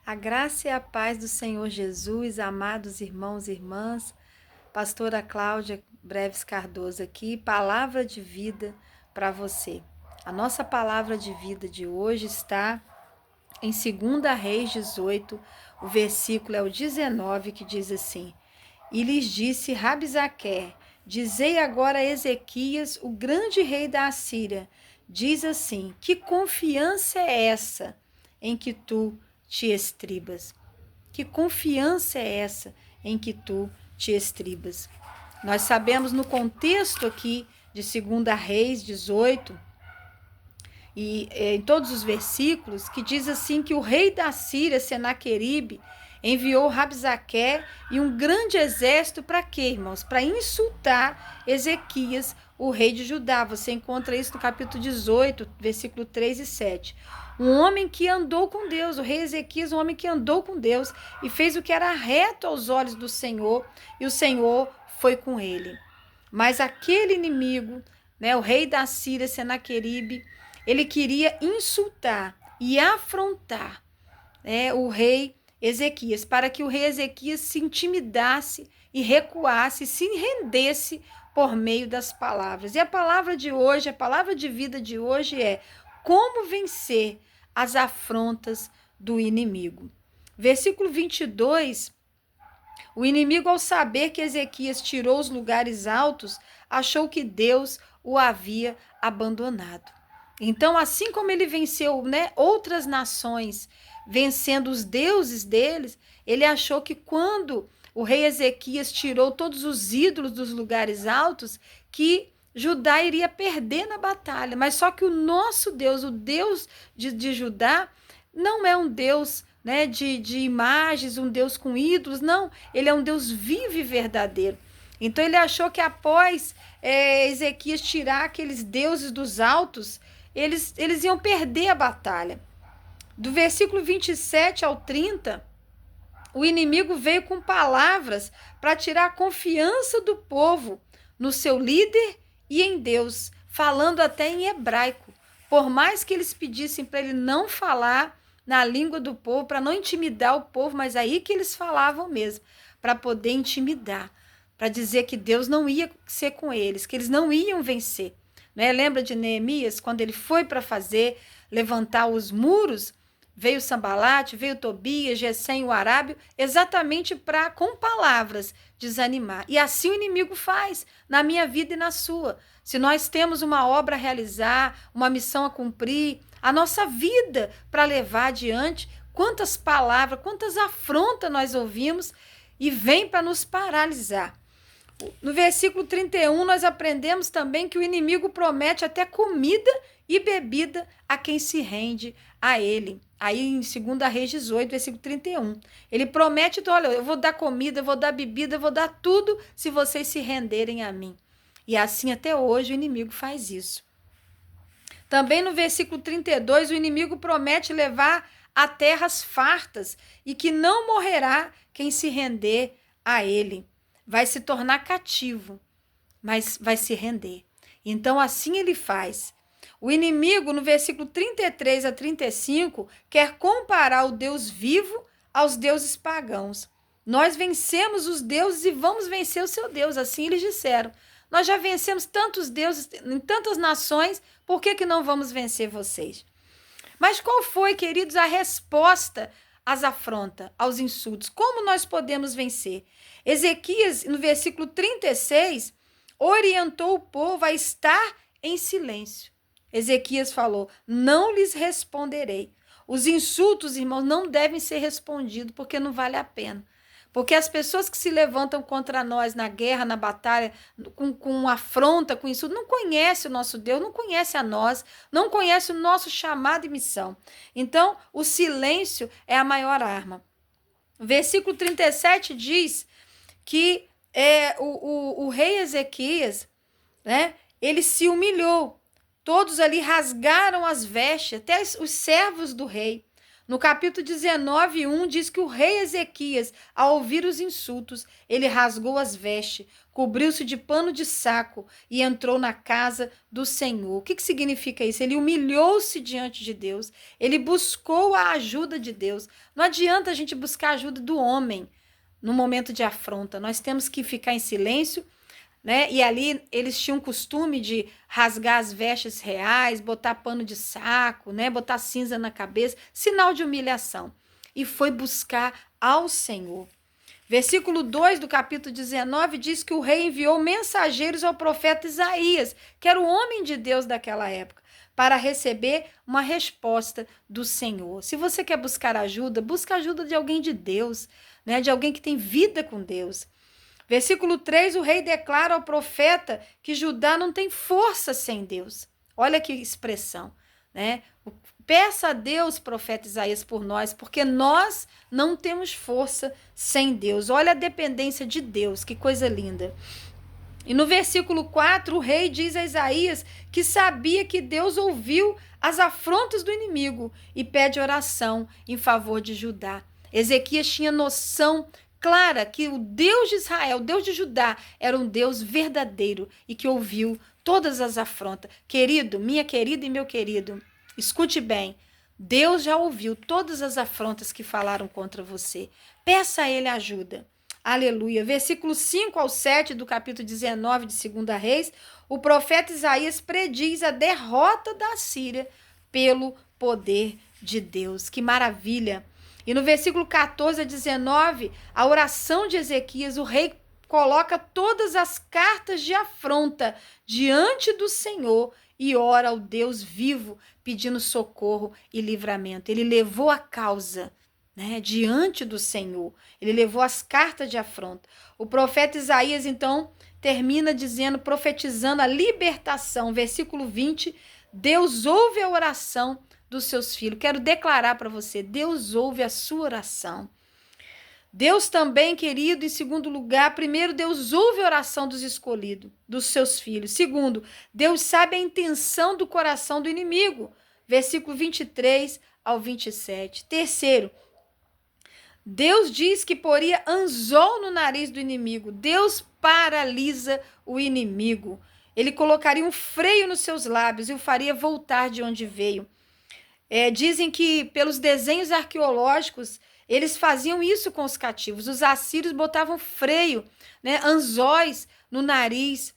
A graça e a paz do Senhor Jesus, amados irmãos e irmãs, pastora Cláudia Breves Cardoso aqui, palavra de vida para você. A nossa palavra de vida de hoje está em 2 Reis 18, o versículo é o 19, que diz assim: E lhes disse Rabsaqué: Dizei agora a Ezequias, o grande rei da Assíria, diz assim: Que confiança é essa em que tu te estribas? Que confiança é essa em que tu te estribas? Nós sabemos no contexto aqui de 2 Reis 18, e em todos os versículos, que diz assim que o rei da Síria, Senaqueribe, enviou Rabsaqué e um grande exército para quê, irmãos? Para insultar Ezequias, o rei de Judá. Você encontra isso no capítulo 18, versículo 3 e 7. Um homem que andou com Deus, o rei Ezequias, um homem que andou com Deus e fez o que era reto aos olhos do Senhor, e o Senhor foi com ele. Mas aquele inimigo, né, o rei da Síria, Senaqueribe, ele queria insultar e afrontar, né, o rei Ezequias, para que o rei Ezequias se intimidasse e recuasse, se rendesse por meio das palavras. E a palavra de hoje, a palavra de vida de hoje é: como vencer as afrontas do inimigo. Versículo 22, o inimigo, ao saber que Ezequias tirou os lugares altos, achou que Deus o havia abandonado. Então, assim como ele venceu, né, outras nações, vencendo os deuses deles, ele achou que quando o rei Ezequias tirou todos os ídolos dos lugares altos, que Judá iria perder na batalha. Mas só que o nosso Deus, o Deus de Judá, não é um Deus, né, de imagens, um Deus com ídolos, não. Ele é um Deus vivo e verdadeiro. Então ele achou que após Ezequias tirar aqueles deuses dos altos, eles iam perder a batalha. Do versículo 27 ao 30, o inimigo veio com palavras para tirar a confiança do povo no seu líder e em Deus, falando até em hebraico. Por mais que eles pedissem para ele não falar na língua do povo, para não intimidar o povo, mas aí que eles falavam mesmo, para poder intimidar, para dizer que Deus não ia ser com eles, que eles não iam vencer. Né? Lembra de Neemias, quando ele foi para levantar os muros? Veio Sambalate, veio Tobias, Gesem, o Arábio, exatamente para, com palavras, desanimar. E assim o inimigo faz na minha vida e na sua. Se nós temos uma obra a realizar, uma missão a cumprir, a nossa vida para levar adiante, quantas palavras, quantas afrontas nós ouvimos e vem para nos paralisar. No versículo 31, nós aprendemos também que o inimigo promete até comida e bebida a quem se rende a ele. Aí em 2 Reis 18, versículo 31. Ele promete, então, olha, eu vou dar comida, eu vou dar bebida, eu vou dar tudo se vocês se renderem a mim. E assim até hoje o inimigo faz isso. Também no versículo 32, o inimigo promete levar a terras fartas e que não morrerá quem se render a ele. Vai se tornar cativo, mas vai se render. Então, assim ele faz. O inimigo, no versículo 33 a 35, quer comparar o Deus vivo aos deuses pagãos. Nós vencemos os deuses e vamos vencer o seu Deus, assim eles disseram. Nós já vencemos tantos deuses em tantas nações, por que não vamos vencer vocês? Mas qual foi, queridos, a resposta às afrontas, aos insultos? Como nós podemos vencer? Ezequias, no versículo 36, orientou o povo a estar em silêncio. Ezequias falou: não lhes responderei. Os insultos, irmãos, não devem ser respondidos, porque não vale a pena. Porque as pessoas que se levantam contra nós na guerra, na batalha, com afronta, com insulto, não conhecem o nosso Deus, não conhecem a nós, não conhecem o nosso chamado e missão. Então, o silêncio é a maior arma. Versículo 37 diz que o rei Ezequias, né, ele se humilhou. Todos ali rasgaram as vestes, até os servos do rei. No capítulo 19, 1, diz que o rei Ezequias, ao ouvir os insultos, ele rasgou as vestes, cobriu-se de pano de saco e entrou na casa do Senhor. O que significa isso? Ele humilhou-se diante de Deus, ele buscou a ajuda de Deus. Não adianta a gente buscar a ajuda do homem no momento de afronta, nós temos que ficar em silêncio, né? E ali eles tinham o costume de rasgar as vestes reais, botar pano de saco, né? Botar cinza na cabeça, sinal de humilhação. E foi buscar ao Senhor. Versículo 2 do capítulo 19 diz que o rei enviou mensageiros ao profeta Isaías, que era o homem de Deus daquela época, para receber uma resposta do Senhor. Se você quer buscar ajuda, busca ajuda de alguém de Deus, né? De alguém que tem vida com Deus. Versículo 3, o rei declara ao profeta que Judá não tem força sem Deus. Olha que expressão, né? Peça a Deus, profeta Isaías, por nós, porque nós não temos força sem Deus. Olha a dependência de Deus, que coisa linda. E no versículo 4, o rei diz a Isaías que sabia que Deus ouviu as afrontas do inimigo e pede oração em favor de Judá. Ezequias tinha noção clara que o Deus de Israel, o Deus de Judá, era um Deus verdadeiro e que ouviu todas as afrontas. Querido, minha querida e meu querido, escute bem, Deus já ouviu todas as afrontas que falaram contra você. Peça a Ele ajuda. Aleluia. Versículo 5 ao 7 do capítulo 19 de 2 Reis, o profeta Isaías prediz a derrota da Síria pelo poder de Deus. Que maravilha! E no versículo 14 a 19, a oração de Ezequias, o rei coloca todas as cartas de afronta diante do Senhor e ora ao Deus vivo, pedindo socorro e livramento. Ele levou a causa, né, diante do Senhor. Ele levou as cartas de afronta. O profeta Isaías, então, termina dizendo, profetizando a libertação. Versículo 20, Deus ouve a oração dos seus filhos. Quero declarar para você, Deus ouve a sua oração. Deus também, querido, em segundo lugar, primeiro, Deus ouve a oração dos escolhidos, dos seus filhos. Segundo, Deus sabe a intenção do coração do inimigo. Versículo 23 ao 27. Terceiro, Deus diz que poria anzol no nariz do inimigo. Deus paralisa o inimigo. Ele colocaria um freio nos seus lábios e o faria voltar de onde veio. Dizem que pelos desenhos arqueológicos, eles faziam isso com os cativos. Os assírios botavam freio, né, anzóis no nariz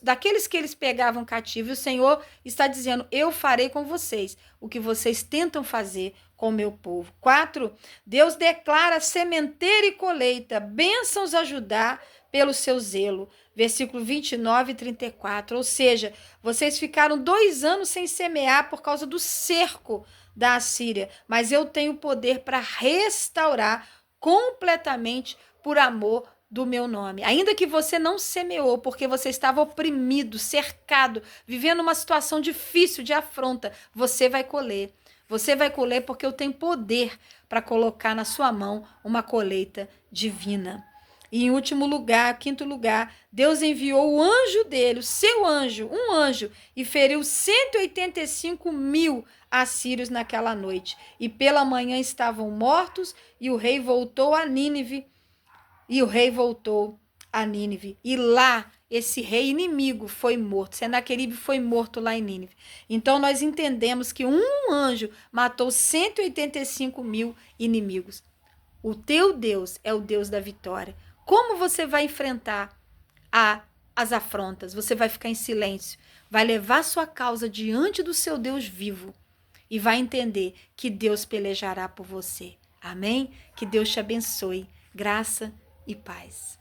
daqueles que eles pegavam cativo. E o Senhor está dizendo, eu farei com vocês o que vocês tentam fazer com o meu povo. 4, Deus declara sementeira e colheita, bênçãos a Judá pelo seu zelo. Versículo 29 e 34. Ou seja, vocês ficaram 2 anos sem semear por causa do cerco da Assíria, mas eu tenho poder para restaurar completamente por amor do meu nome. Ainda que você não semeou porque você estava oprimido, cercado, vivendo uma situação difícil de afronta, você vai colher. Você vai colher porque eu tenho poder para colocar na sua mão uma colheita divina. E em último lugar, quinto lugar, Deus enviou o anjo dele, o seu anjo, um anjo, e feriu 185.000 assírios naquela noite. E pela manhã estavam mortos, e o rei voltou a Nínive. E lá, esse rei inimigo foi morto. Senaqueribe foi morto lá em Nínive. Então, nós entendemos que um anjo matou 185.000 inimigos. O teu Deus é o Deus da vitória. Como você vai enfrentar as afrontas? Você vai ficar em silêncio, vai levar sua causa diante do seu Deus vivo e vai entender que Deus pelejará por você. Amém? Que Deus te abençoe. Graça e paz.